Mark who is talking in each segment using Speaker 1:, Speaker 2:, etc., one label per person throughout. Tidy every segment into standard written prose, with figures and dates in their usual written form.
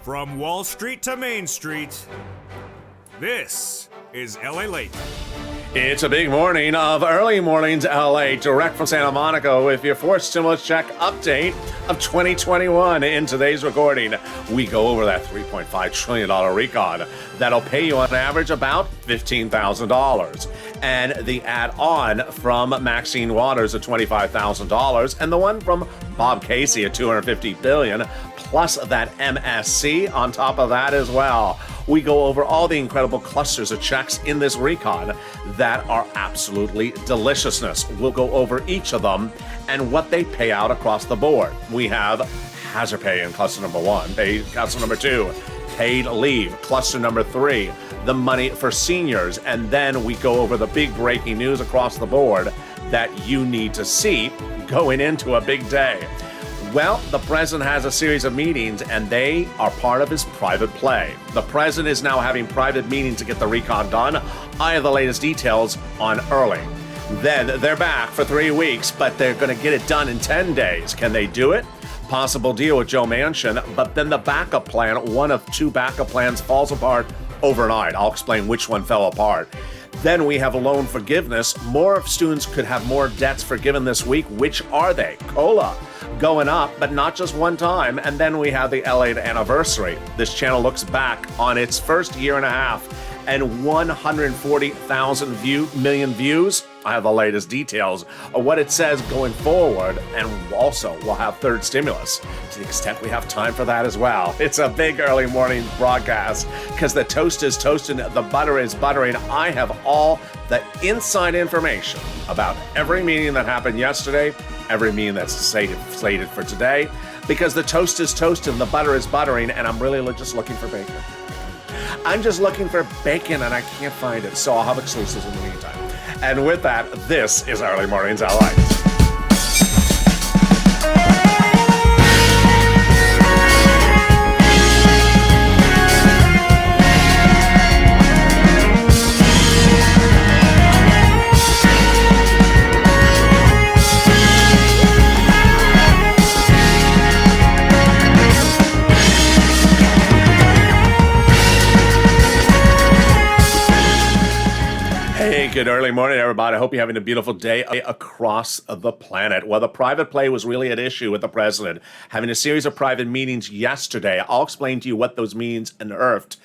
Speaker 1: From Wall Street to Main Street, this is LALATE.
Speaker 2: It's a big morning of early mornings LA, direct from Santa Monica with your fourth stimulus check update of 2021. In today's recording, we go over that $3.5 trillion recon that'll pay you on average about $15,000. And the add-on from Maxine Waters at $25,000, and the one from Bob Casey at $250 billion, plus that MSC on top of that as well. We go over all the incredible clusters of checks in this recon that are absolutely deliciousness. We'll go over each of them and what they pay out across the board. We have hazard pay in cluster number 1, cluster number 2, paid leave, cluster number 3, the money for seniors, and then we go over the big breaking news across the board that you need to see going into a big day. Well, the president has a series of meetings, and they are part of his private play. The president is now having private meetings to get the recon done. I have the latest details on early. Then they're back for 3 weeks, but they're going to get it done in 10 days. Can they do it? Possible deal with Joe Manchin, but then the backup plan, one of 2 backup plans, falls apart overnight. I'll explain which one fell apart. Then we have loan forgiveness. More students could have more debts forgiven this week. Which are they? COLA going up, but not just one time. And then we have the LATE anniversary. This channel looks back on its first year and a half and 140,000 million views. I have the latest details of what it says going forward, and also we'll have third stimulus to the extent we have time for that as well. It's a big early morning broadcast because the toast is toasting, the butter is buttering. I have all the inside information about every meeting that happened yesterday, every meeting that's slated for today, because the toast is toasting, the butter is buttering, and I'm really just looking for bacon. I'm just looking for bacon and I can't find it, so I'll have exclusives in the meantime. And with that, this is Early Mornings LA. Hey, good early morning, everybody. I hope you're having a beautiful day across the planet. Well, the private play was really at issue with the president having a series of private meetings yesterday. I'll explain to you what those means unearthed.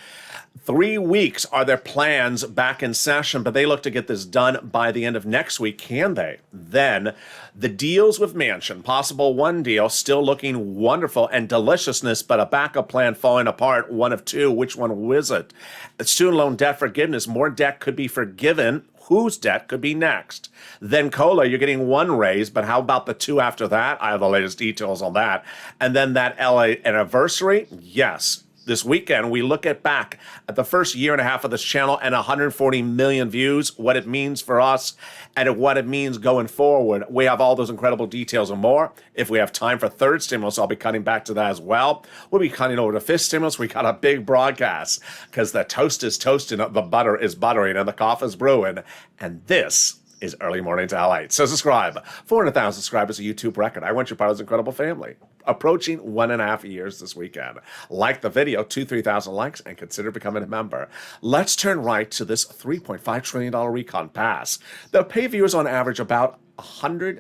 Speaker 2: 3 weeks are their plans back in session, but they look to get this done by the end of next week. Can they? Then the deals with Manchin, possible one deal, still looking wonderful and deliciousness, but a backup plan falling apart, one of 2. Which one was it? Student loan debt forgiveness, more debt could be forgiven. Whose debt could be next? Then COLA, you're getting 1 raise, but how about the 2 after that? I have the latest details on that. And then that LA anniversary, yes. This weekend, we look back at the first year and a half of this channel and 140 million views, what it means for us and what it means going forward. We have all those incredible details and more. If we have time for third stimulus, I'll be cutting back to that as well. We'll be cutting over to fifth stimulus. We got a big broadcast because the toast is toasting, the butter is buttering, and the coffee is brewing. And this is Early Mornings LA. So subscribe. 400,000 subscribers, a YouTube record. I want you part of this incredible family. Approaching 1.5 years this weekend. Like the video, 3,000 likes, and consider becoming a member. Let's turn right to this $3.5 trillion recon pass. They'll pay viewers on average about $100.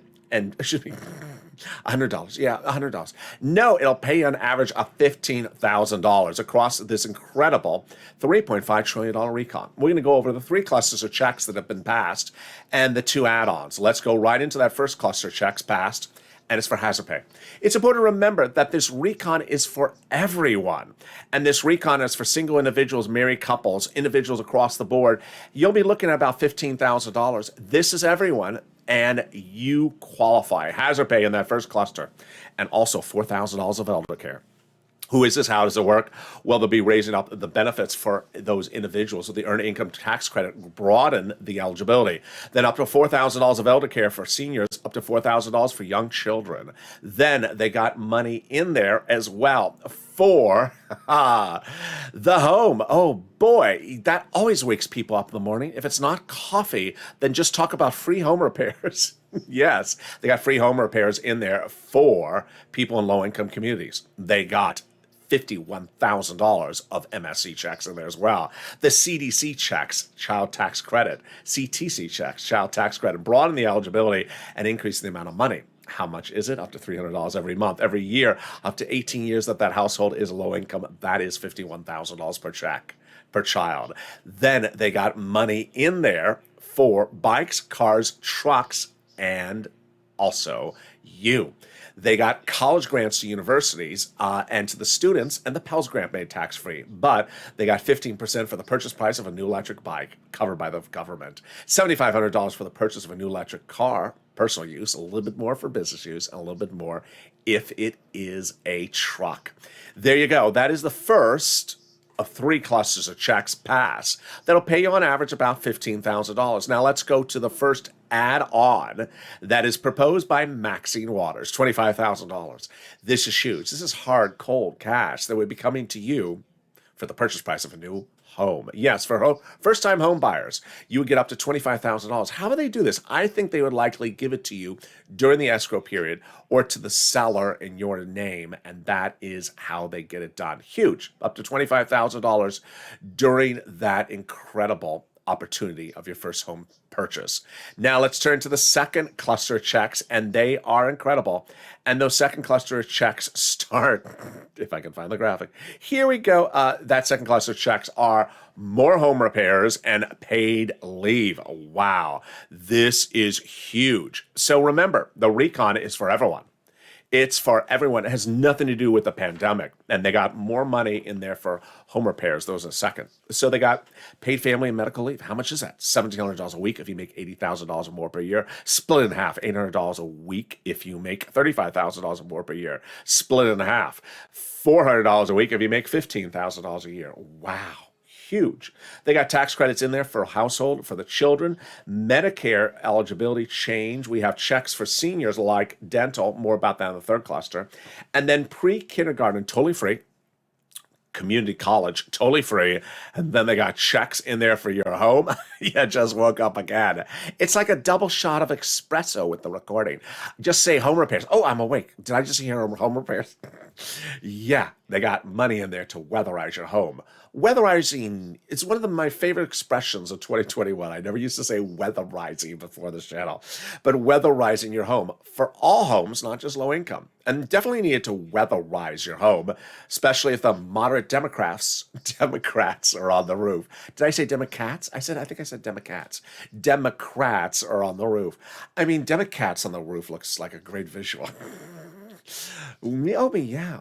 Speaker 2: Yeah, $100. No, it'll pay on average of $15,000 across this incredible $3.5 trillion recon. We're going to go over the 3 clusters of checks that have been passed and the 2 add-ons. Let's go right into that first cluster of checks passed, and it's for hazard pay. It's important to remember that this recon is for everyone. And this recon is for single individuals, married couples, individuals across the board. You'll be looking at about $15,000. This is everyone, and you qualify. Hazard pay in that first cluster, and also $4,000 of elder care. Who is this? How does it work? Well, they'll be raising up the benefits for those individuals. So the earned income tax credit broaden the eligibility. Then up to $4,000 of elder care for seniors, up to $4,000 for young children. Then they got money in there as well for the home. Oh boy, that always wakes people up in the morning. If it's not coffee, then just talk about free home repairs. Yes, they got free home repairs in there for people in low-income communities. They got $51,000 of MSC checks in there as well. The CDC checks, child tax credit, CTC checks, child tax credit, broaden the eligibility and increase the amount of money. How much is it? Up to $300 every month, every year, up to 18 years that household is low income. That is $51,000 per check per child. Then they got money in there for bikes, cars, trucks, and also you. They got college grants to universities and to the students, and the Pell Grant made tax-free. But they got 15% for the purchase price of a new electric bike, covered by the government. $7,500 for the purchase of a new electric car, personal use, a little bit more for business use, and a little bit more if it is a truck. There you go. That is the first of 3 clusters of checks pass. That'll pay you on average about $15,000. Now let's go to the first add-on that is proposed by Maxine Waters, $25,000. This is huge. This is hard, cold cash that would be coming to you for the purchase price of a new home. Yes, for first-time home buyers, you would get up to $25,000. How would they do this? I think they would likely give it to you during the escrow period or to the seller in your name, and that is how they get it done. Huge, up to $25,000 during that incredible opportunity of your first home purchase. Now let's turn to the second cluster of checks, and they are incredible. And those second cluster of checks start, if I can find the graphic. Here we go. That second cluster of checks are more home repairs and paid leave. Wow, this is huge. So remember, the recon is for everyone. It's for everyone. It has nothing to do with the pandemic. And they got more money in there for home repairs. Those in a second. So they got paid family and medical leave. How much is that? $1,700 a week if you make $80,000 or more per year. Split it in half. $800 a week if you make $35,000 or more per year. Split it in half. $400 a week if you make $15,000 a year. Wow. Huge. They got tax credits in there for household, for the children, Medicare eligibility change. We have checks for seniors like dental, more about that in the third cluster. And then pre-kindergarten, totally free. Community college, totally free. And then they got checks in there for your home. You just woke up again. It's like a double shot of espresso with the recording. Just say home repairs. Oh, I'm awake. Did I just hear home repairs? Yeah, they got money in there to weatherize your home. Weatherizing, it's one of my favorite expressions of 2021. I never used to say weatherizing before this channel, but weatherizing your home for all homes, not just low income. And definitely needed to weatherize your home, especially if the moderate Democrats are on the roof. Did I say Democrats? I think I said Democrats. Democrats are on the roof. I mean, Democrats on the roof looks like a great visual. Oh, yeah.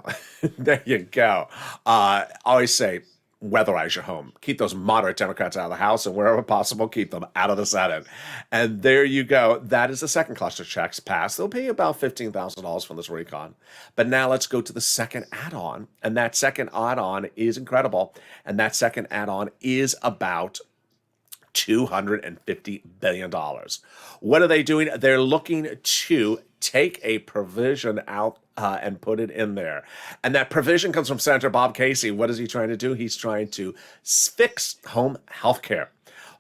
Speaker 2: There you go. I always say, weatherize your home. Keep those moderate Democrats out of the House, and wherever possible, keep them out of the Senate. And there you go. That is the second cluster checks passed. They'll pay you about $15,000 from this recon. But now let's go to the second add-on. And that second add-on is incredible. And that second add-on is about $250 billion. What are they doing? They're looking to take a provision out and put it in there. And that provision comes from Senator Bob Casey. What is he trying to do? He's trying to fix home health care.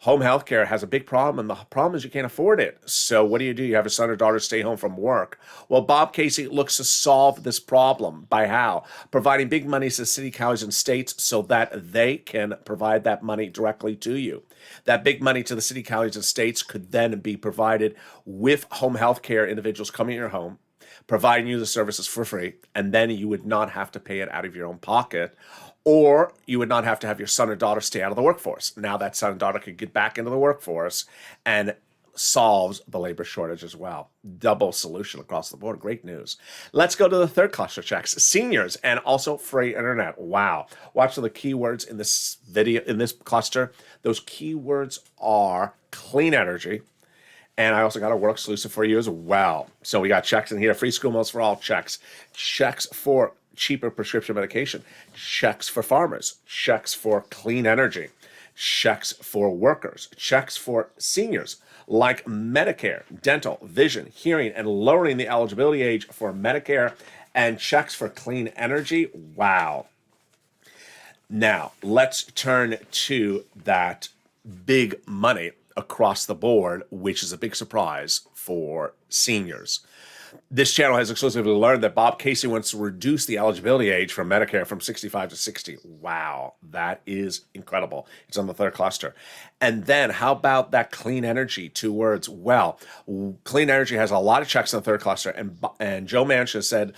Speaker 2: Home health care has a big problem, and the problem is you can't afford it. So what do? You have a son or daughter stay home from work. Well, Bob Casey looks to solve this problem by how? Providing big monies to city, counties, and states so that they can provide that money directly to you. That big money to the city, counties, and states could then be provided with home health care individuals coming to your home, providing you the services for free, and then you would not have to pay it out of your own pocket, or you would not have to have your son or daughter stay out of the workforce. Now that son and daughter could get back into the workforce and solves the labor shortage as well. Double solution across the board. Great news. Let's go to the third cluster checks. Seniors and also free internet. Wow. Watch the keywords in this video, in this cluster. Those keywords are clean energy. And I also got a work exclusive for you as well. So we got checks in here. Free school meals for all checks. Checks for cheaper prescription medication. Checks for farmers. Checks for clean energy. Checks for workers. Checks for seniors like Medicare, dental, vision, hearing, and lowering the eligibility age for Medicare. And checks for clean energy. Wow. Now, let's turn to that big money across the board, which is a big surprise for seniors. This channel has exclusively learned that Bob Casey wants to reduce the eligibility age for Medicare from 65 to 60. Wow, that is incredible. It's on the third cluster. And then how about that clean energy? 2 words. Well, clean energy has a lot of checks in the third cluster. And Joe Manchin said,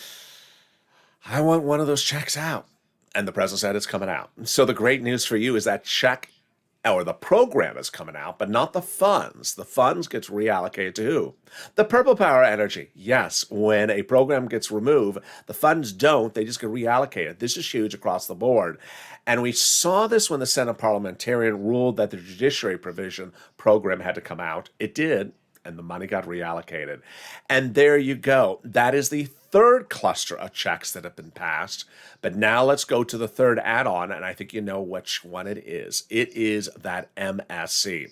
Speaker 2: I want one of those checks out. And the president said it's coming out. So the great news for you is that check or the program is coming out, but not the funds. The funds gets reallocated to who? The Purple Power Energy. Yes, when a program gets removed, the funds don't. They just get reallocated. This is huge across the board. And we saw this when the Senate parliamentarian ruled that the judiciary provision program had to come out. It did, and the money got reallocated. And there you go. That is the third cluster of checks that have been passed. But now let's go to the third add-on, and I think you know which one it is. It is that MSC.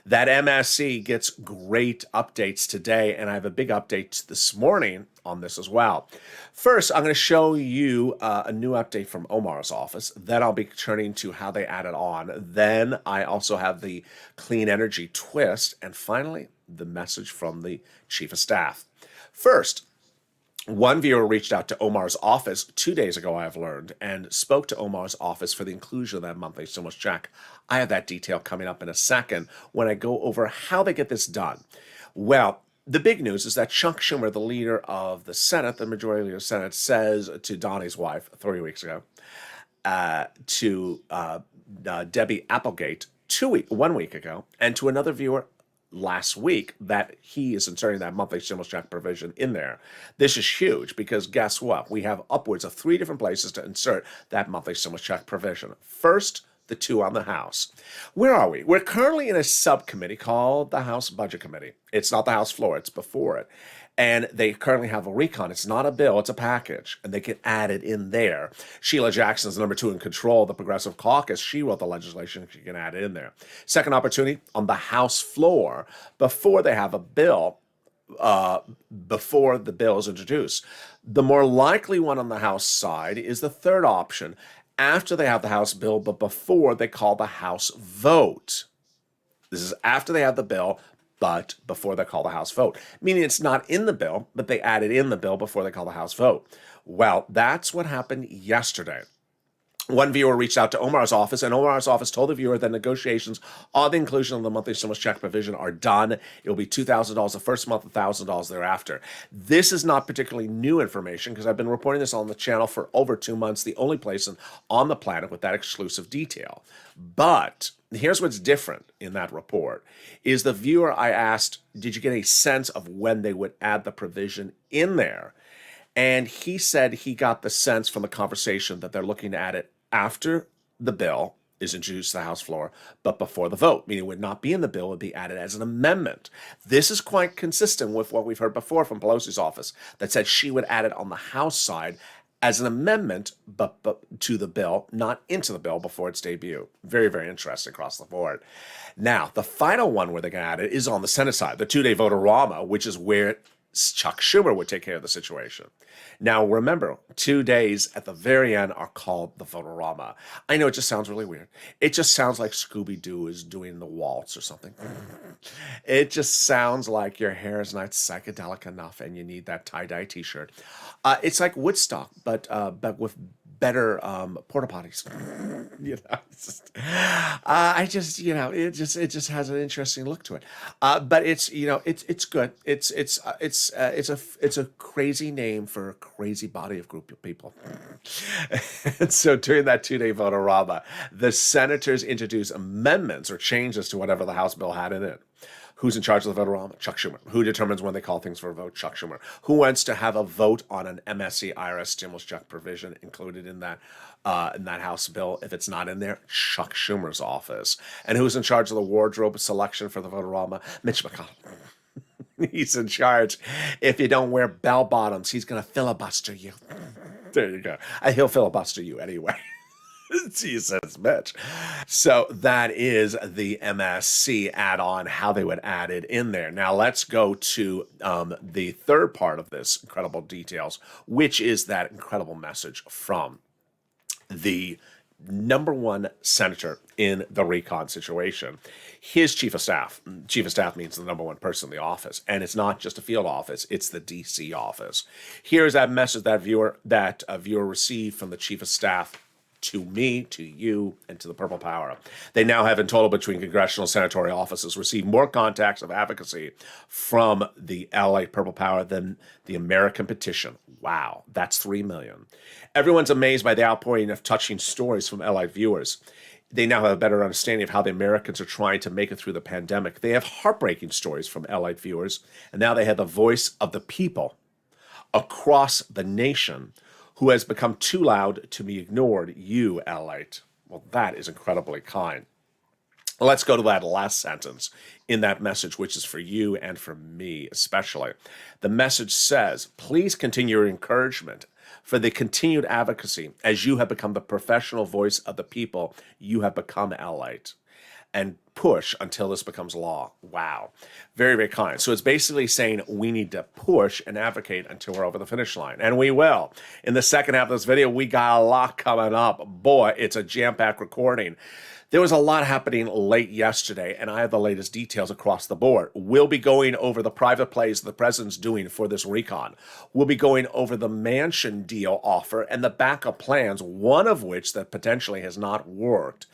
Speaker 2: That MSC gets great updates today, and I have a big update this morning on this as well. First, I'm going to show you a new update from Omar's office. Then I'll be turning to how they added on. Then I also have the clean energy twist. And finally, the message from the chief of staff. First, one viewer reached out to Omar's office 2 days ago, I have learned, and spoke to Omar's office for the inclusion of that monthly stimulus check. I have that detail coming up in a second when I go over how they get this done. Well, the big news is that Chuck Schumer, the leader of the Senate, the majority leader of the Senate, says to Donnie's wife 3 weeks ago, to Debbie Applegate 1 week ago, and to another viewer last week, that he is inserting that monthly stimulus check provision in there. This is huge because guess what? We have upwards of 3 different places to insert that monthly stimulus check provision. First, the 2 on the House. Where are we? We're currently in a subcommittee called the House Budget Committee. It's not the House floor, it's before it. And they currently have a recon. It's not a bill, it's a package. And they can add it in there. Sheila Jackson's number 2 in control of the Progressive Caucus. She wrote the legislation. She can add it in there. Second opportunity on the House floor before they have a bill, before the bill is introduced. The more likely one on the House side is the third option after they have the House bill, but before they call the House vote. This is after they have the bill, but before they call the House vote, meaning it's not in the bill, but they add it in the bill before they call the House vote. Well, that's what happened yesterday. One viewer reached out to Omar's office, and Omar's office told the viewer that negotiations on the inclusion of the monthly stimulus check provision are done. It will be $2,000 the first month, $1,000 thereafter. This is not particularly new information because I've been reporting this on the channel for over 2 months, the only place on the planet with that exclusive detail. But here's what's different in that report is the viewer I asked, did you get a sense of when they would add the provision in there? And he said he got the sense from the conversation that they're looking to add it after the bill is introduced to the House floor, but before the vote, meaning it would not be in the bill, it would be added as an amendment. This is quite consistent with what we've heard before from Pelosi's office that said she would add it on the House side as an amendment, but to the bill, not into the bill before its debut. Very, very interesting across the board. Now, the final one where they can add it is on the Senate side, the 2-day vote-a-rama, which is where Chuck Schumer would take care of the situation. Now, remember, 2 days at the very end are called the vote-a-rama. I know it just sounds really weird. It just sounds like Scooby-Doo is doing the waltz or something. It just sounds like your hair is not psychedelic enough and you need that tie-dye t-shirt. It's like Woodstock, but with better porta potties. It just has an interesting look to it. But it's good. It's a crazy name for a crazy body of group of people. And so during that 2-day vote-a-rama, the senators introduce amendments or changes to whatever the House bill had in it. Who's in charge of the vote-a-rama? Chuck Schumer. Who determines when they call things for a vote? Chuck Schumer. Who wants to have a vote on an MSC IRS stimulus check provision included in that House bill? If it's not in there, Chuck Schumer's office. And who's in charge of the wardrobe selection for the vote-a-rama? Mitch McConnell. He's in charge. If you don't wear bell bottoms, he's going to filibuster you. There you go. He'll filibuster you anyway. Jesus, Mitch. So that is the MSC add-on, how they would add it in there. Now let's go to the third part of this incredible details, which is that incredible message from the number one senator in the recon situation. His chief of staff means the number one person in the office, and it's not just a field office, it's the DC office. Here's that message that a viewer received from the chief of staff to me, to you, and to the Purple Power. They now have in total between congressional and senatorial offices received more contacts of advocacy from the LA Purple Power than the American petition. Wow, that's 3 million. Everyone's amazed by the outpouring of touching stories from LA viewers. They now have a better understanding of how the Americans are trying to make it through the pandemic. They have heartbreaking stories from LA viewers, and now they have the voice of the people across the nation who has become too loud to be ignored. You, LALATE. Well, that is incredibly kind. Let's go to that last sentence in that message, which is for you and for me especially. The message says, please continue your encouragement for the continued advocacy as you have become the professional voice of the people. You have become LALATE. And push until this becomes law. Wow. Very, very kind. So it's basically saying we need to push and advocate until we're over the finish line. And we will. In the second half of this video, we got a lot coming up. Boy, it's a jam-packed recording. There was a lot happening late yesterday, and I have the latest details across the board. We'll be going over the private plays the president's doing for this recon. We'll be going over the mansion deal offer and the backup plans, one of which that potentially has not worked.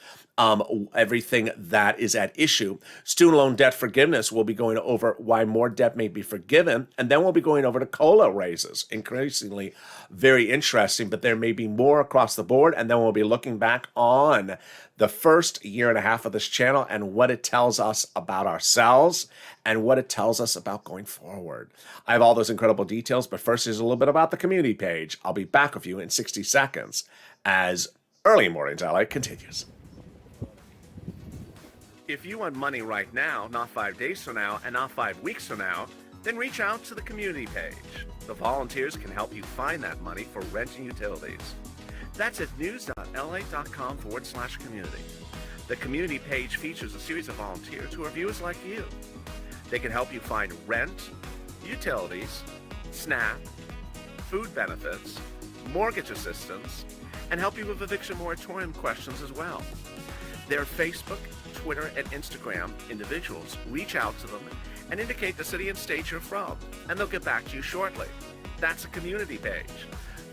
Speaker 2: Everything that is at issue. Student loan debt forgiveness, we'll be going over why more debt may be forgiven, and then we'll be going over to COLA raises. Increasingly very interesting, but there may be more across the board, and then we'll be looking back on the first year and a half of this channel and what it tells us about ourselves and what it tells us about going forward. I have all those incredible details, but first here's a little bit about the community page. I'll be back with you in 60 seconds as Early Mornings LA continues. If you want money right now, not 5 days from now, and not 5 weeks from now, then reach out to the community page. The volunteers can help you find that money for rent and utilities. That's at news.la.com/community. The community page features a series of volunteers who are viewers like you. They can help you find rent, utilities, SNAP, food benefits, mortgage assistance, and help you with eviction moratorium questions as well. Their Facebook, Twitter, and Instagram individuals reach out to them and indicate the city and state you're from, and they'll get back to you shortly. That's a community page.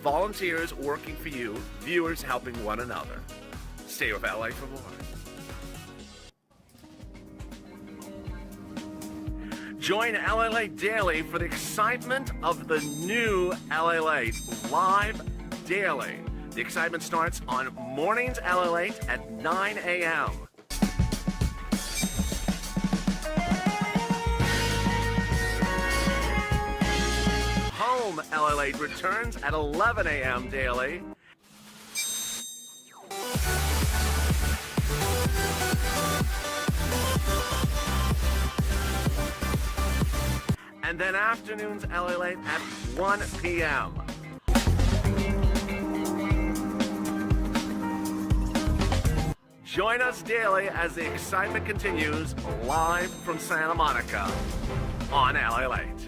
Speaker 2: Volunteers working for you, viewers helping one another. Stay with LA for more. Join LALATE Daily for the excitement of the new LALATE live daily. The excitement starts on Mornings LALATE at 9 a.m. Home LALATE returns at 11 a.m. daily. And then afternoons LALATE at 1 p.m. Join us daily as the excitement continues live from Santa Monica on LALATE.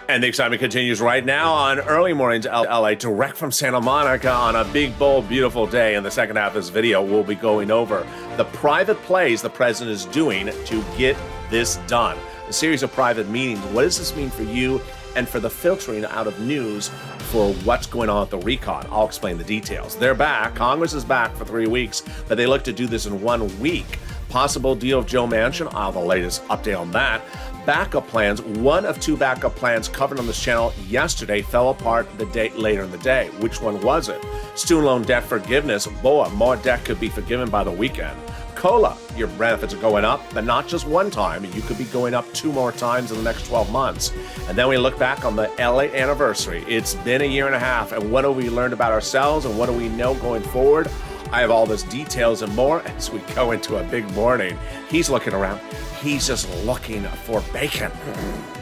Speaker 2: And the excitement continues right now on Early Mornings LA, direct from Santa Monica on a big, bold, beautiful day. In the second half of this video, we'll be going over the private plays the president is doing to get this done. A series of private meetings. What does this mean for you and for the filtering out of news for what's going on with the recon? I'll explain the details. They're back. Congress is back for 3 weeks, but they look to do this in 1 week. Possible deal of Joe Manchin. I'll have the latest update on that. Backup plans. One of 2 backup plans covered on this channel yesterday fell apart the day later in the day. Which one was it? Student loan debt forgiveness. Boy, more debt could be forgiven by the weekend. COLA, your benefits are going up, but not just one time. You could be going up 2 more times in the next 12 months. And then we look back on the LA anniversary. It's been a year and a half, and what have we learned about ourselves, and what do we know going forward? I have all those details and more as we go into a big morning. He's looking around. He's just looking for bacon.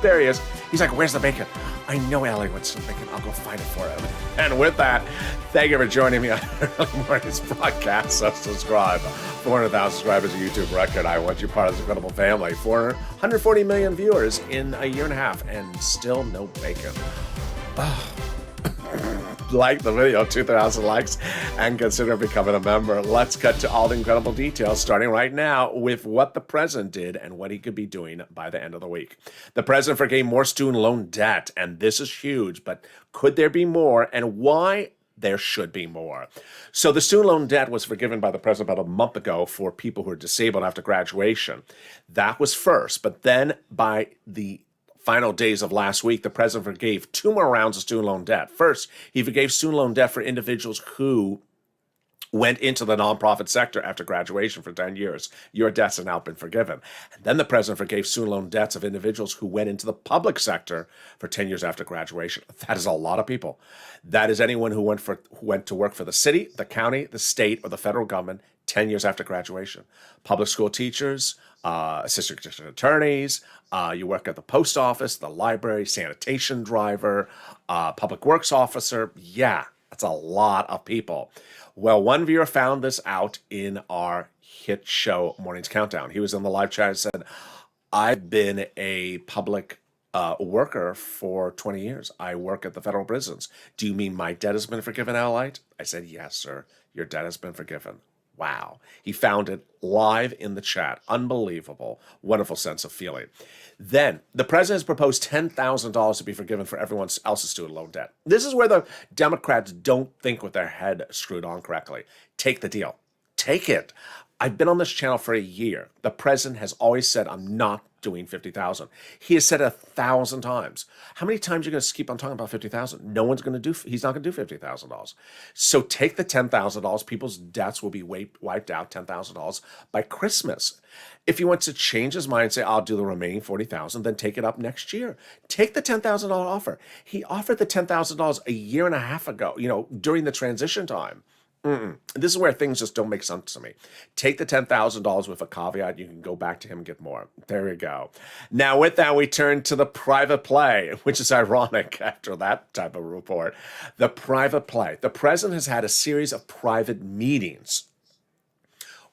Speaker 2: There he is. He's like, where's the bacon? I know Allie wants some bacon. I'll go find it for him. And with that, thank you for joining me on Early Mornings broadcast. So subscribe. 400,000 subscribers, a YouTube record. I want you part of this incredible family. 140 million viewers in a year and a half, and still no bacon. Oh. like the video, 2,000 likes, and consider becoming a member. Let's cut to all the incredible details, starting right now with what the president did and what he could be doing by the end of the week. The president forgave more student loan debt, and this is huge, but could there be more, and why there should be more? So the student loan debt was forgiven by the president about a month ago for people who are disabled after graduation. That was first, but then by the final days of last week, the president forgave 2 more rounds of student loan debt. First, he forgave student loan debt for individuals who went into the nonprofit sector after graduation for 10 years. Your debts have now been forgiven. And then the president forgave student loan debts of individuals who went into the public sector for 10 years after graduation. That is a lot of people. That is anyone who went to work for the city, the county, the state, or the federal government 10 years after graduation. Public school teachers, assistant district attorneys, you work at the post office, the library, sanitation driver, public works officer. Yeah, that's a lot of people. Well, one viewer found this out in our hit show, Morning's Countdown. He was in the live chat and said, I've been a public worker for 20 years. I work at the federal prisons. Do you mean my debt has been forgiven, LALATE? I said, yes, sir. Your debt has been forgiven. Wow. He found it live in the chat. Unbelievable. Wonderful sense of feeling. Then the president has proposed $10,000 to be forgiven for everyone else's student loan debt. This is where the Democrats don't think with their head screwed on correctly. Take the deal. Take it. I've been on this channel for a year. The president has always said, I'm not doing 50,000. He has said it 1,000 times. How many times are you going to keep on talking about 50,000? No one's going to do, he's not going to do $50,000. So take the $10,000. People's debts will be wiped out, $10,000 by Christmas. If he wants to change his mind and say, I'll do the remaining 40,000, then take it up next year. Take the $10,000 offer. He offered the $10,000 a year and a half ago, during the transition time. This is where things just don't make sense to me. Take the $10,000 with a caveat. You can go back to him and get more. There you go. Now, with that, we turn to the private play, which is ironic after that type of report. The private play. The president has had a series of private meetings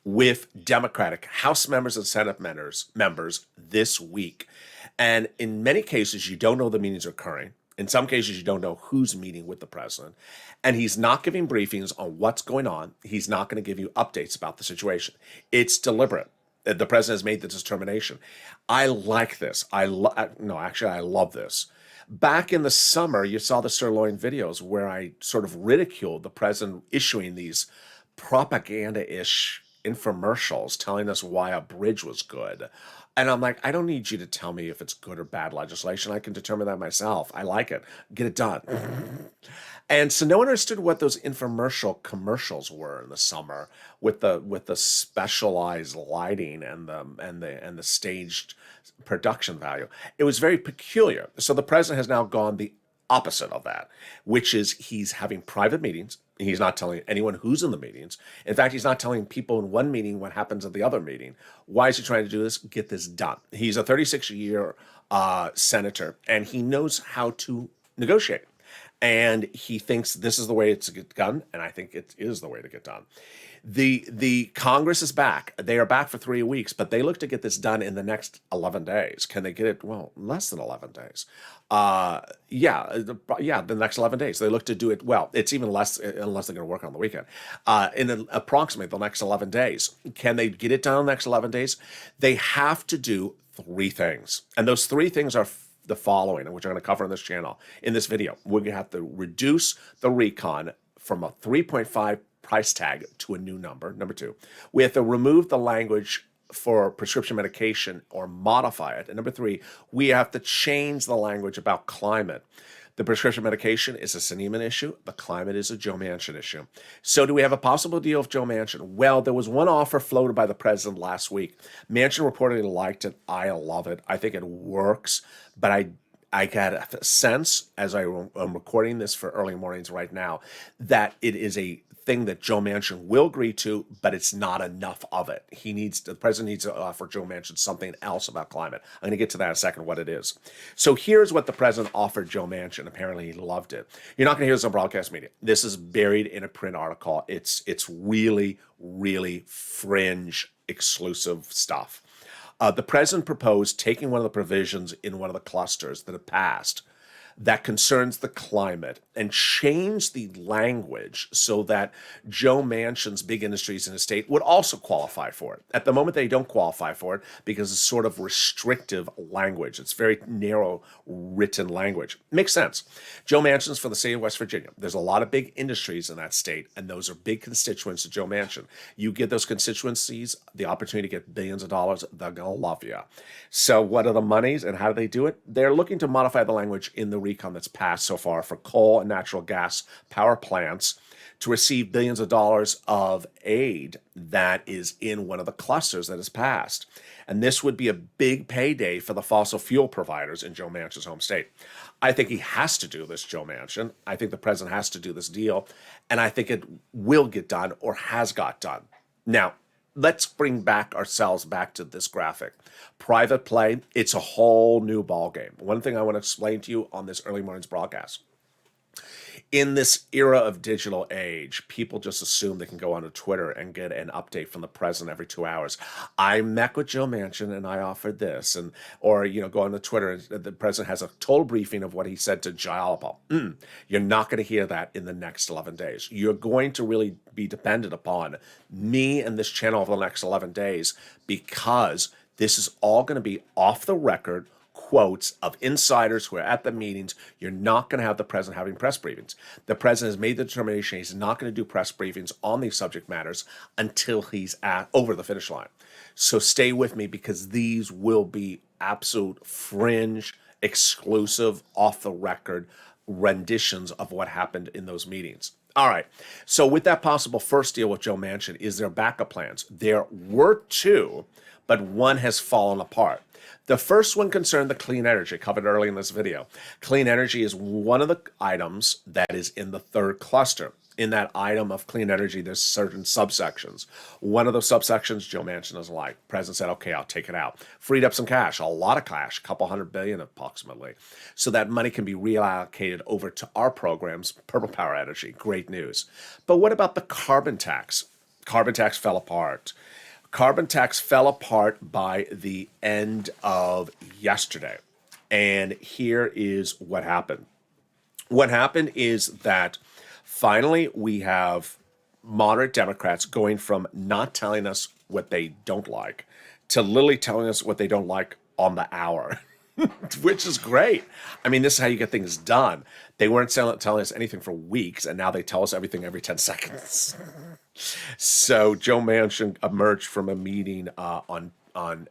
Speaker 2: with Democratic House members and Senate members this week. And in many cases, you don't know the meetings are occurring. In some cases, you don't know who's meeting with the president. And he's not giving briefings on what's going on. He's not going to give you updates about the situation. It's deliberate. The president has made the determination. I like this. I love this. Back in the summer, you saw the sirloin videos where I sort of ridiculed the president issuing these propaganda-ish infomercials telling us why a bridge was good. And I'm like, I don't need you to tell me if it's good or bad legislation. I can determine that myself. I like it. Get it done. And so no one understood what those infomercial commercials were in the summer with the specialized lighting and the staged production value. It was very peculiar. So the president has now gone the opposite of that, which is he's having private meetings. He's not telling anyone who's in the meetings. In fact, he's not telling people in one meeting what happens at the other meeting. Why is he trying to do this? Get this done. He's a 36-year senator, and he knows how to negotiate. And he thinks this is the way to get done, and I think it is the way to get done. The Congress is back. They are back for 3 weeks, but they look to get this done in the next 11 days. Can they get it? Well, less than 11 days. The next 11 days. They look to do it, well, it's even less unless they're going to work on the weekend. In approximately the next 11 days. Can they get it done in the next 11 days? They have to do 3 things. And those 3 things are the following, which I'm going to cover in this channel, in this video. We're going to have to reduce the recon from a 3.5 price tag to a new number. Number 2, we have to remove the language for prescription medication or modify it. And number 3, we have to change the language about climate. The prescription medication is a Sneeman issue. The climate is a Joe Manchin issue. So do we have a possible deal with Joe Manchin? Well, there was one offer floated by the president last week. Manchin reportedly liked it. I love it. I think it works. But I got a sense, as I'm recording this for early mornings right now, that it is a thing that Joe Manchin will agree to, but it's not enough of it. The president needs to offer Joe Manchin something else about climate. I'm going to get to that in a second, what it is. So here's what the president offered Joe Manchin. Apparently he loved it. You're not going to hear this on broadcast media. This is buried in a print article. It's really, really fringe exclusive stuff. The president proposed taking one of the provisions in one of the clusters that have passed that concerns the climate and change the language so that Joe Manchin's big industries in his state would also qualify for it. At the moment, they don't qualify for it because it's sort of restrictive language. It's very narrow written language. Makes sense. Joe Manchin's for the state of West Virginia. There's a lot of big industries in that state, and those are big constituents of Joe Manchin. You give those constituencies the opportunity to get billions of dollars, they're going to love you. So what are the monies and how do they do it? They're looking to modify the language in the recon that's passed so far for coal and natural gas power plants to receive billions of dollars of aid that is in one of the clusters that is passed. And this would be a big payday for the fossil fuel providers in Joe Manchin's home state. I think he has to do this, Joe Manchin. I think the president has to do this deal, and I think it will get done or has got done. Now, let's bring ourselves back to this graphic. Private play, it's a whole new ballgame. One thing I want to explain to you on this early morning's broadcast. In this era of digital age, people just assume they can go onto Twitter and get an update from the president every 2 hours. I met with Joe Manchin and I offered this, or go on to Twitter and the president has a total briefing of what he said to Jalapa. You're not going to hear that in the next 11 days. You're going to really be dependent upon me and this channel over the next 11 days because this is all going to be off the record quotes of insiders who are at the meetings. You're not going to have the president having press briefings. The president has made the determination he's not going to do press briefings on these subject matters until he's over the finish line. So stay with me because these will be absolute fringe, exclusive, off-the-record renditions of what happened in those meetings. All right, so with that possible first deal with Joe Manchin, is there backup plans? There were two, but one has fallen apart. The first one concerned the clean energy, covered early in this video. Clean energy is one of the items that is in the third cluster. In that item of clean energy, there's certain subsections. One of those subsections, Joe Manchin doesn't like. President said, okay, I'll take it out. Freed up some cash, a lot of cash, a couple $100 billion approximately. So that money can be reallocated over to our programs, Purple Power Energy, great news. But what about the carbon tax? Carbon tax fell apart. Carbon tax fell apart by the end of yesterday. And here is what happened. What happened is that finally we have moderate Democrats going from not telling us what they don't like to literally telling us what they don't like on the hour, which is great. I mean, this is how you get things done. They weren't telling us anything for weeks, and now they tell us everything every 10 seconds. So Joe Manchin emerged from a meeting on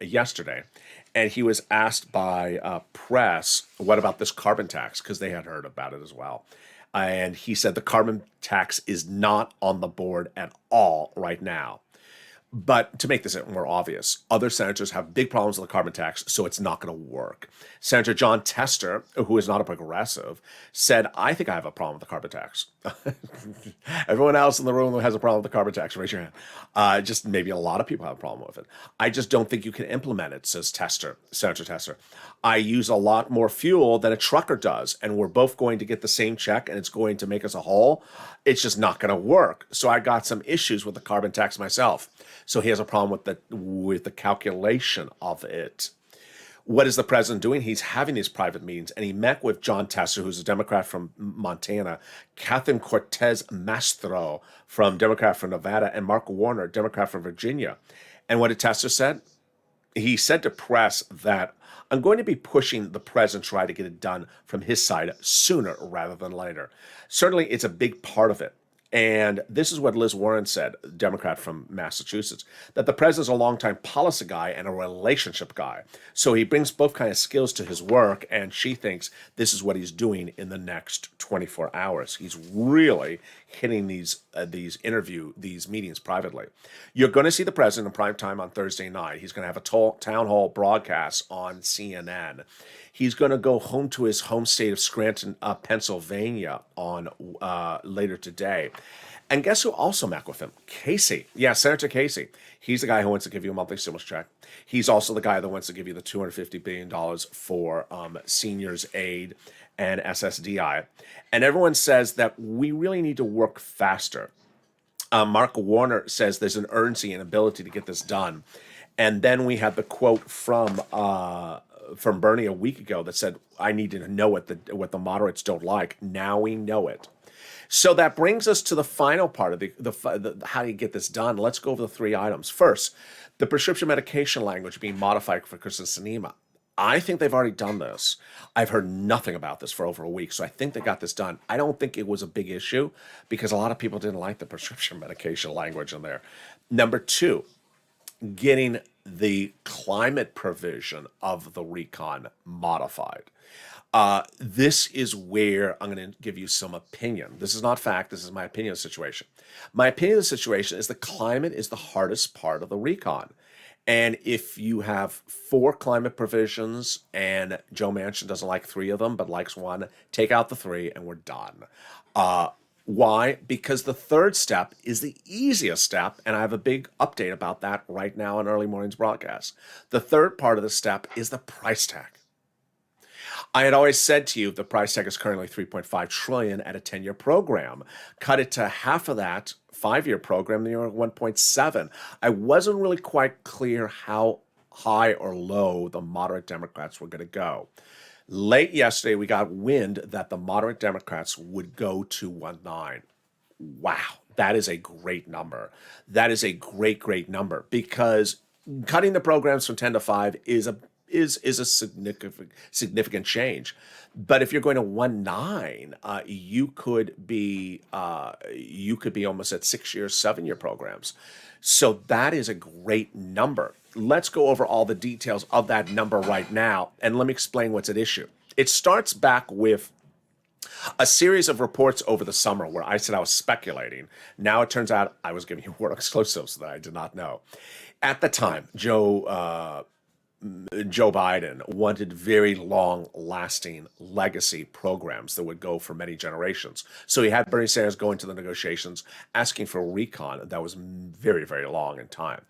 Speaker 2: yesterday, and he was asked by press, what about this carbon tax? Because they had heard about it as well. And he said the carbon tax is not on the board at all right now. But to make this more obvious, other senators have big problems with the carbon tax, so it's not going to work. Senator John Tester, who is not a progressive, said, I think I have a problem with the carbon tax. Everyone else in the room who has a problem with the carbon tax, raise your hand. Just maybe a lot of people have a problem with it. I just don't think you can implement it, says Senator Tester. I use a lot more fuel than a trucker does, and we're both going to get the same check, and it's going to make us a whole. It's just not going to work. So I got some issues with the carbon tax myself. So he has a problem with the calculation of it. What is the president doing? He's having these private meetings, and he met with John Tester, who's a Democrat from Montana, Catherine Cortez Masto from Democrat from Nevada, and Mark Warner, Democrat from Virginia. And what did Tester said? He said to press that I'm going to be pushing the president to try to get it done from his side sooner rather than later. Certainly, it's a big part of it. And this is what Liz Warren said, Democrat from Massachusetts, that the president's a longtime policy guy and a relationship guy. So he brings both kinds of skills to his work, and she thinks this is what he's doing in the next 24 hours. He's really hitting these meetings privately. You're going to see the president in prime time on Thursday night. He's going to have a town hall broadcast on CNN. He's going to go home to his home state of Scranton, Pennsylvania on later today. And guess who also met with him? Casey. Yeah, Senator Casey. He's the guy who wants to give you a monthly stimulus check. He's also the guy that wants to give you the $250 billion for seniors aid and SSDI. And everyone says that we really need to work faster. Mark Warner says there's an urgency and ability to get this done. And then we have the quote from from Bernie a week ago that said, I need to know what the moderates don't like. Now we know it. So that brings us to the final part of the how do you get this done. Let's go over the three items. First, the prescription medication language being modified for Kristofferson. I think they've already done this. I've heard nothing about this for over a week, so I think they got this done. I don't think it was a big issue because a lot of people didn't like the prescription medication language in there. Number two, getting the climate provision of the recon modified. This is where I'm going to give you some opinion. This is not fact. This is my opinion of the situation. My opinion of the situation is the climate is the hardest part of the recon. And if you have 4 climate provisions and Joe Manchin doesn't like 3 of them but likes 1, take out the 3 and we're done. Why? Because the third step is the easiest step, and I have a big update about that right now on Early Morning's broadcast. The third part of the step is the price tag. I had always said to you the price tag is currently $3.5 trillion at a 10-year program. Cut it to half of that 5-year program, then you're at 1.7. I wasn't really quite clear how high or low the moderate Democrats were going to go. Late yesterday, we got wind that the moderate Democrats would go to 1.9. Wow, that is a great number. That is a great number because cutting the programs from 10 to 5 is a significant change. But if you're going to 1.9, you could be almost at 6-year, 7-year programs. So that is a great number. Let's go over all the details of that number right now, and let me explain what's at issue. It starts back with a series of reports over the summer where I said I was speculating. Now it turns out I was giving you world exclusives that I did not know. At the time, Joe Biden wanted very long-lasting legacy programs that would go for many generations. So he had Bernie Sanders go into the negotiations asking for a recon that was very, very long in time.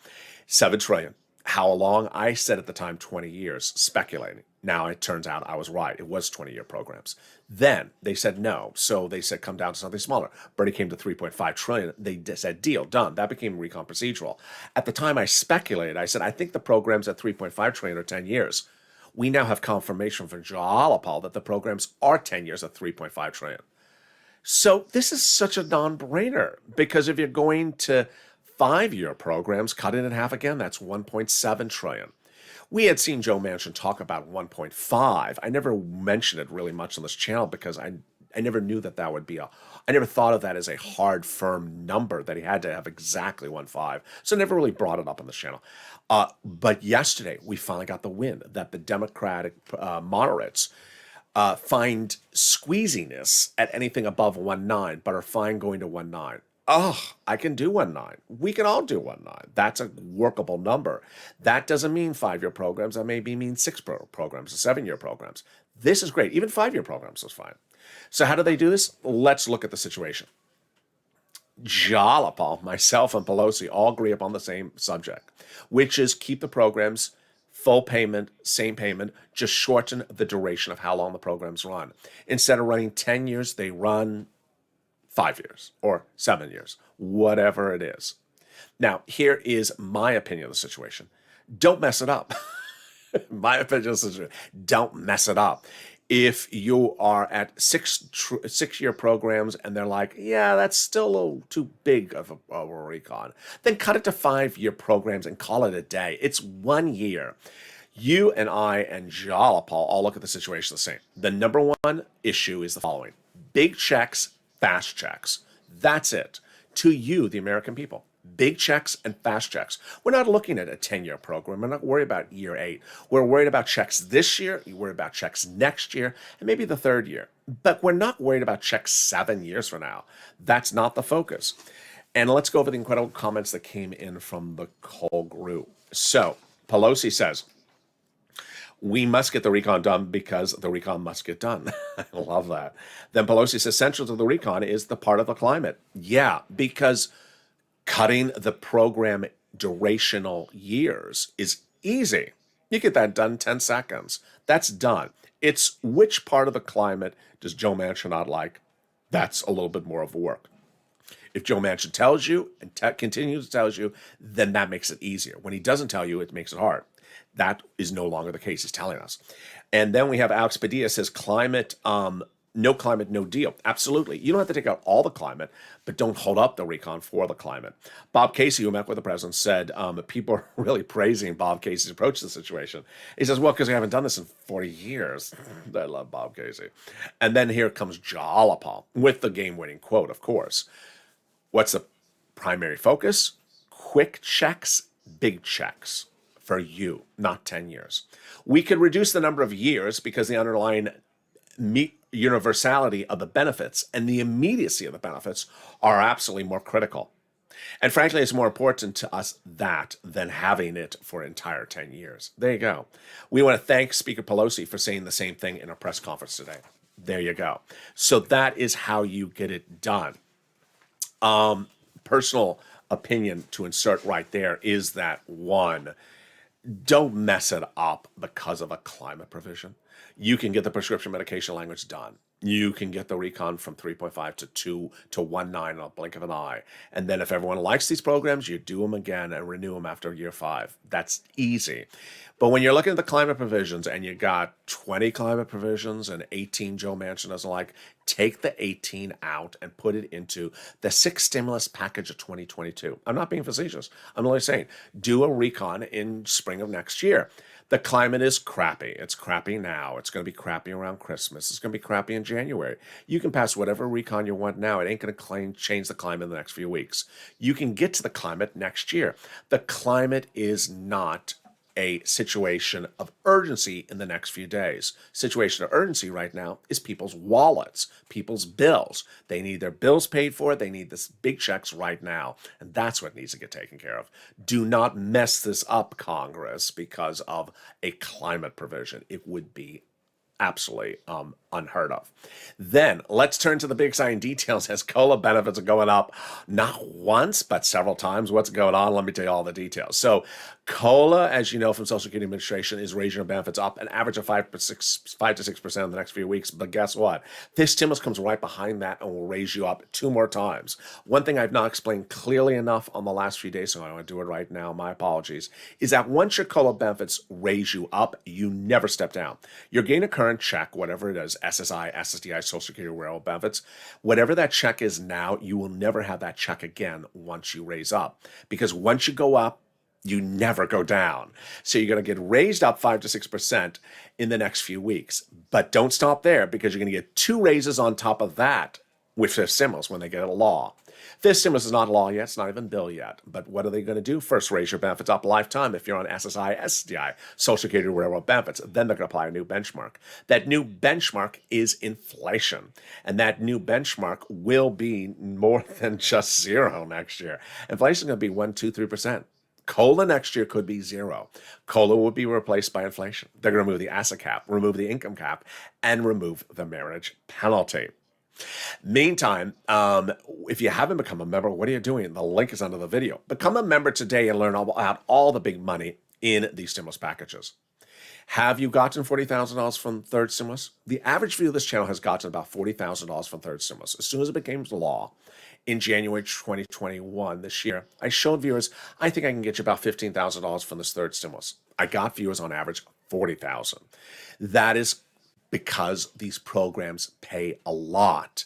Speaker 2: $7 trillion. How long? I said at the time 20 years, speculating. Now it turns out I was right. It was 20-year programs. Then they said no. So they said come down to something smaller. Bernie came to $3.5 trillion. They said deal, done. That became recon procedural. At the time I speculated, I said, I think the program's at $3.5 trillion or 10 years. We now have confirmation from Jalapal that the programs are 10 years at $3.5 trillion. So this is such a non-brainer because if you're going to 5-year programs, cut it in half again, that's $1.7 trillion. We had seen Joe Manchin talk about 1.5. I never mentioned it really much on this channel because I never knew that would be I never thought of that as a hard, firm number that he had to have exactly 1.5. So I never really brought it up on this channel. But yesterday, we finally got the win that the Democratic moderates find squeeziness at anything above 1.9, but are fine going to 1.9. Oh, I can do 1.9. We can all do 1.9. That's a workable number. That doesn't mean 5-year programs. That maybe mean 6 programs or 7-year programs. This is great. Even 5-year programs is fine. So how do they do this? Let's look at the situation. Jalapal, myself, and Pelosi all agree upon the same subject, which is keep the programs full payment, same payment, just shorten the duration of how long the programs run. Instead of running 10 years, they run 5 years or 7 years, whatever it is. Now, here is my opinion of the situation. Don't mess it up. My opinion of the situation. Don't mess it up. If you are at 6-year programs and they're like, yeah, that's still a little too big of a recon, then cut it to 5-year programs and call it a day. It's 1 year. You and I and Jalapal all look at the situation the same. The number one issue is the following. Big checks, fast checks. That's it. To you, the American people. Big checks and fast checks. We're not looking at a 10-year program. We're not worried about year 8. We're worried about checks this year. You're worried about checks next year and maybe the 3rd year. But we're not worried about checks 7 years from now. That's not the focus. And let's go over the incredible comments that came in from the whole group. So Pelosi says, we must get the recon done because the recon must get done. I love that. Then Pelosi says central to the recon is the part of the climate. Yeah, because cutting the program durational years is easy. You get that done in 10 seconds. That's done. It's which part of the climate does Joe Manchin not like? That's a little bit more of work. If Joe Manchin tells you and continues to tell you, then that makes it easier. When he doesn't tell you, it makes it hard. That is no longer the case, he's telling us. And then we have Alex Padilla says no climate, no deal. Absolutely. You don't have to take out all the climate, but don't hold up the recon for the climate. Bob Casey, who met with the president, said people are really praising Bob Casey's approach to the situation. He says, well, because we haven't done this in 40 years. I love Bob Casey. And then here comes Jalapa with the game-winning quote, of course. What's the primary focus? Quick checks, big checks for you, not 10 years. We could reduce the number of years because the underlying universality of the benefits and the immediacy of the benefits are absolutely more critical. And frankly, it's more important to us that than having it for an entire 10 years. There you go. We want to thank Speaker Pelosi for saying the same thing in a press conference today. There you go. So that is how you get it done. Personal opinion to insert right there is that, one, don't mess it up because of a climate provision. You can get the prescription medication language done. You can get the recon from 3.5 to 2 to 1.9 in a blink of an eye. And then if everyone likes these programs, you do them again and renew them after year 5. That's easy. But when you're looking at the climate provisions and you got 20 climate provisions and 18 Joe Manchin doesn't like, take the 18 out and put it into the 6 stimulus package of 2022. I'm not being facetious. I'm only saying do a recon in spring of next year. The climate is crappy. It's crappy now. It's going to be crappy around Christmas. It's going to be crappy in January. You can pass whatever recon you want now. It ain't going to change the climate in the next few weeks. You can get to the climate next year. The climate is not a situation of urgency in the next few days. Situation of urgency right now is people's wallets, people's bills. They need their bills paid for. They need this big checks right now. And that's what needs to get taken care of. Do not mess this up, Congress, because of a climate provision. It would be absolutely unheard of. Then let's turn to the big exciting details as COLA benefits are going up not once, but several times. What's going on? Let me tell you all the details. So COLA, as you know from Social Security Administration, is raising your benefits up an average of 5 to 6% in the next few weeks. But guess what? This stimulus comes right behind that and will raise you up 2 more times. One thing I've not explained clearly enough on the last few days, so I want to do it right now, my apologies, is that once your COLA benefits raise you up, you never step down. You're getting a current check, whatever it is, SSI, SSDI, Social Security, rural benefits, whatever that check is now, you will never have that check again once you raise up. Because once you go up, you never go down. So you're going to get raised up 5 to 6% in the next few weeks. But don't stop there, because you're going to get 2 raises on top of that with fifth stimulus when they get a law. Fifth stimulus is not a law yet. It's not even a bill yet. But what are they going to do? First, raise your benefits up a lifetime if you're on SSI, SSDI, Social Security, railroad benefits. Then they're going to apply a new benchmark. That new benchmark is inflation. And that new benchmark will be more than just 0 next year. Inflation is going to be 1, 2, 3%. COLA next year could be 0. COLA will be replaced by inflation. They're going to remove the asset cap, remove the income cap, and remove the marriage penalty. Meantime, if you haven't become a member, what are you doing? The link is under the video. Become a member today and learn about all the big money in these stimulus packages. Have you gotten $40,000 from third stimulus? The average view of this channel has gotten about $40,000 from third stimulus. As soon as it became law in January 2021, this year, I showed viewers, I think I can get you about $15,000 from this third stimulus. I got viewers on average $40,000. That is because these programs pay a lot.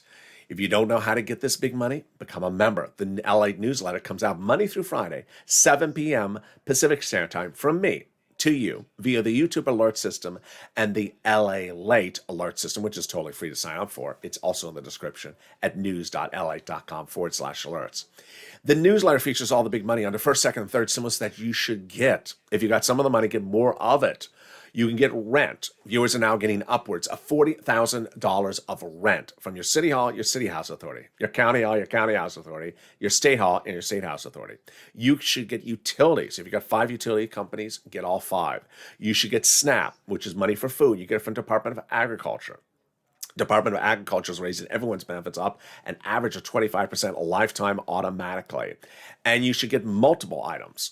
Speaker 2: If you don't know how to get this big money, become a member. The LALATE newsletter comes out Monday through Friday, 7 p.m. Pacific Standard Time from me to you via the YouTube alert system and the LALATE alert system, which is totally free to sign up for. It's also in the description at news.lalate.com/alerts. The newsletter features all the big money under first, second, and third stimulus that you should get. If you got some of the money, get more of it. You can get rent. Viewers are now getting upwards of $40,000 of rent from your city hall, your city house authority, your county hall, your county house authority, your state hall, and your state house authority. You should get utilities. If you've got 5 utility companies, get all 5. You should get SNAP, which is money for food. You get it from Department of Agriculture. Department of Agriculture is raising everyone's benefits up an average of 25% a lifetime automatically. And you should get multiple items.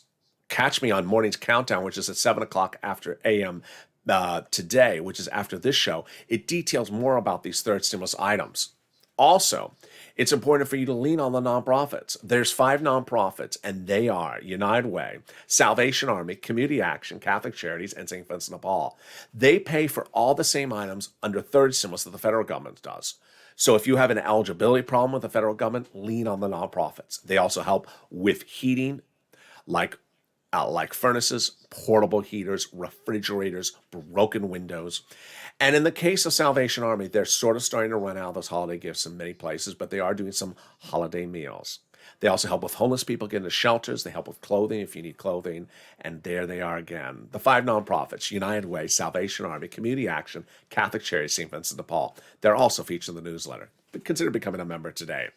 Speaker 2: Catch me on Morning's Countdown, which is at 7 o'clock after a.m. Today, which is after this show. It details more about these third stimulus items. Also, It's important for you to lean on the nonprofits. There's 5 nonprofits, and they are United Way, Salvation Army, Community Action, Catholic Charities, and St. Vincent de Paul. They pay for all the same items under third stimulus that the federal government does. So if you have an eligibility problem with the federal government, lean on the nonprofits. They also help with heating, like furnaces, portable heaters, refrigerators, broken windows. And in the case of Salvation Army, they're sort of starting to run out of those holiday gifts in many places, but they are doing some holiday meals. They also help with homeless people get into shelters. They help with clothing if you need clothing. And there they are again. The 5 nonprofits, United Way, Salvation Army, Community Action, Catholic Charities, St. Vincent de Paul. They're also featured in the newsletter. Consider becoming a member today.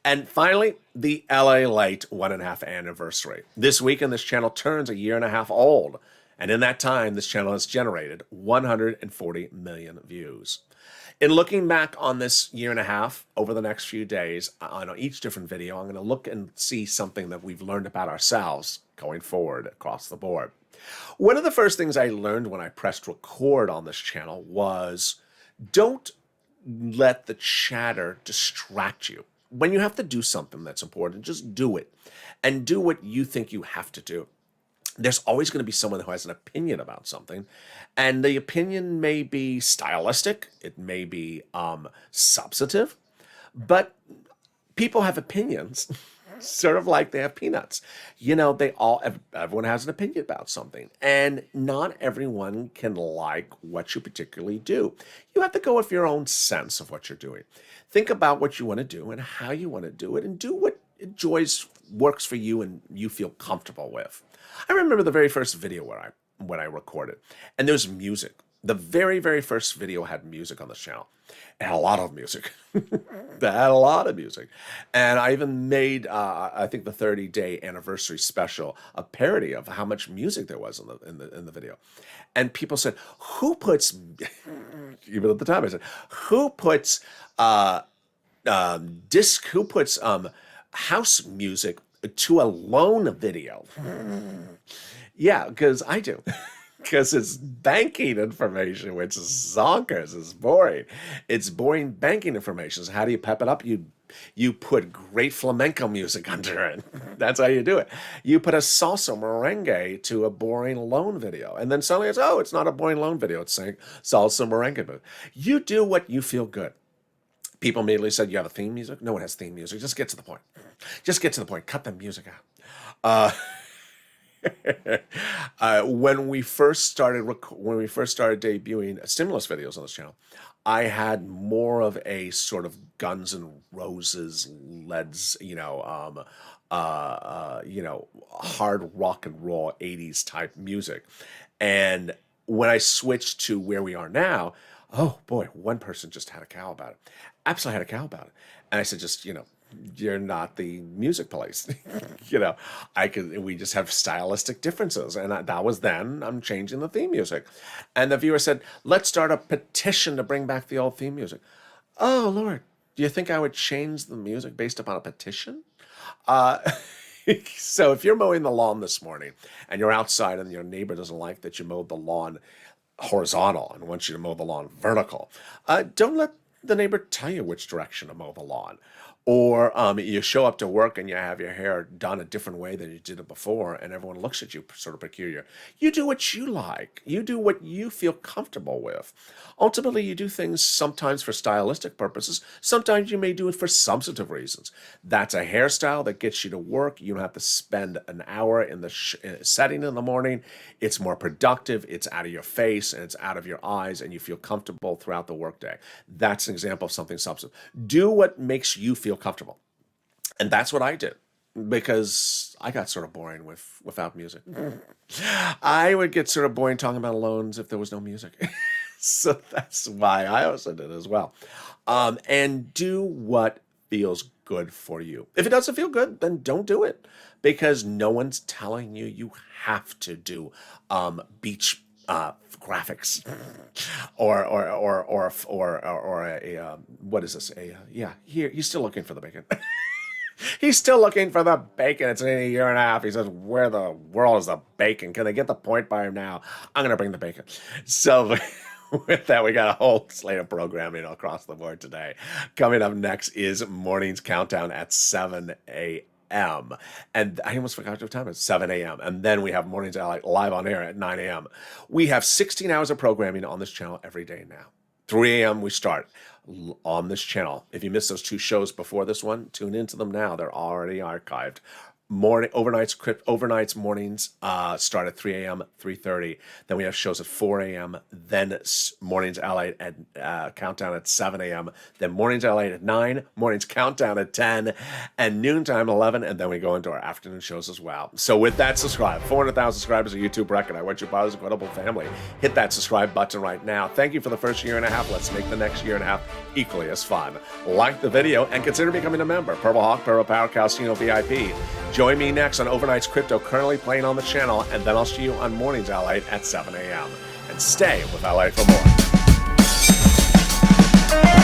Speaker 2: And finally, the LALATE 1.5 anniversary. This weekend, this channel turns a year and a half old. And in that time, this channel has generated 140 million views. In looking back on this year and a half, over the next few days, on each different video, I'm going to look and see something that we've learned about ourselves going forward across the board. One of the first things I learned when I pressed record on this channel was don't let the chatter distract you. When you have to do something that's important, just do it. And do what you think you have to do. There's always going to be someone who has an opinion about something, and the opinion may be stylistic, it may be substantive, but people have opinions, sort of like they have peanuts. You know, everyone has an opinion about something, and not everyone can like what you particularly do. You have to go with your own sense of what you're doing. Think about what you want to do and how you want to do it, and do what works for you and you feel comfortable with. I remember the very first video when I recorded, and there was music. The very, very first video had music on the channel. It had a lot of music. It had a lot of music. And I even made, I think, the 30-day anniversary special, a parody of how much music there was in the video. And people said, who puts, even at the time I said, who puts house music to a loan video? Yeah, because I do. Because it's banking information, which is zonkers. It's boring. It's boring banking information. So how do you pep it up? You put great flamenco music under it. That's how you do it. You put a salsa merengue to a boring loan video. And then suddenly it's not a boring loan video. It's saying salsa merengue. You do what you feel good. People immediately said, you have a theme music? No one has theme music. Just get to the point. Just get to the point. Cut the music out. When we first started debuting stimulus videos on this channel, I had more of a sort of Guns N' Roses, hard rock and roll 80s type music. And when I switched to where we are now, oh boy, one person just had a cow about it. Absolutely had a cow about it. And I said, you're not the music police. We just have stylistic differences. And that was then. I'm changing the theme music. And the viewer said, let's start a petition to bring back the old theme music. Oh, Lord, do you think I would change the music based upon a petition? So if you're mowing the lawn this morning and you're outside and your neighbor doesn't like that you mowed the lawn horizontal and wants you to mow the lawn vertical, don't let the neighbor tell you which direction to mow the lawn. Or you show up to work and you have your hair done a different way than you did it before, and everyone looks at you sort of peculiar. You do what you like. You do what you feel comfortable with. Ultimately, you do things sometimes for stylistic purposes. Sometimes you may do it for substantive reasons. That's a hairstyle that gets you to work. You don't have to spend an hour in the setting in the morning. It's more productive. It's out of your face and it's out of your eyes, and you feel comfortable throughout the workday. That's an example of something substantive. Do what makes you feel comfortable. And that's what I did, because I got sort of boring without music. I would get sort of boring talking about loans if there was no music. So that's why I also did it as well. And do what feels good for you. If it doesn't feel good, then don't do it, because no one's telling you have to do beach graphics or a what is this? Here he's still looking for the bacon. He's still looking for the bacon. It's in a year and a half. He says, where the world is the bacon? Can they get the point by him now? I'm gonna bring the bacon. So with that, we got a whole slate of programming across the board today. Coming up next is Morning's Countdown at 7 a.m. And I almost forgot what time it's 7 a.m. And then we have Mornings live on air at 9 a.m. We have 16 hours of programming on this channel every day now. 3 a.m. we start on this channel. If you missed those 2 shows before this one, tune into them now. They're already archived. Overnights mornings start at 3 a.m., 3:30. Then we have shows at 4 a.m. Then Mornings LALATE at Countdown at 7 a.m. Then Mornings LALATE at 9, Mornings Countdown at 10, and noontime 11. And then we go into our afternoon shows as well. So with that, subscribe. 400,000 subscribers, a YouTube record. I want you part of this incredible family. Hit that subscribe button right now. Thank you for the first year and a half. Let's make the next year and a half equally as fun. Like the video and consider becoming a member. Purple Hawk, Purple Power, Calcino VIP. Join me next on Overnight's Crypto, currently playing on the channel, and then I'll see you on Mornings LALATE at 7 a.m. And stay with LALATE for more.